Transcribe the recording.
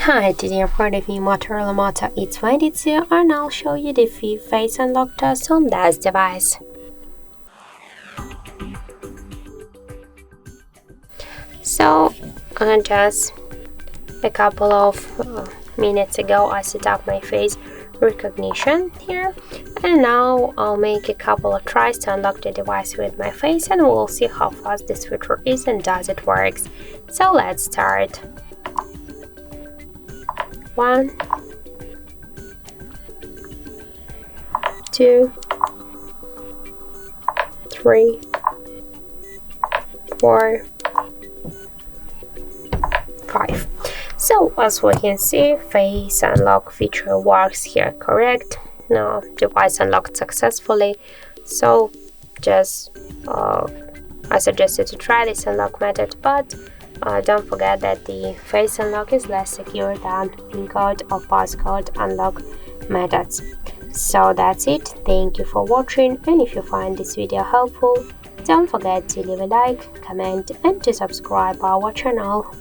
Hi, today I'm part of the MOTOROLA Moto E22 and I'll show you the face unlock test on this device. So, just a couple of minutes ago I set up my face recognition here, and now I'll make a couple of tries to unlock the device with my face and we'll see how fast this feature is and does it works. So let's start. 1, 2, 3, 4, 5. So as we can see, face unlock feature works here, correct? Now device unlocked successfully. So just I suggested to try this unlock method, but don't forget that the face unlock is less secure than PIN code or passcode unlock methods. So that's it. Thank you for watching, and if you find this video helpful, don't forget to leave a like, comment and to subscribe our channel.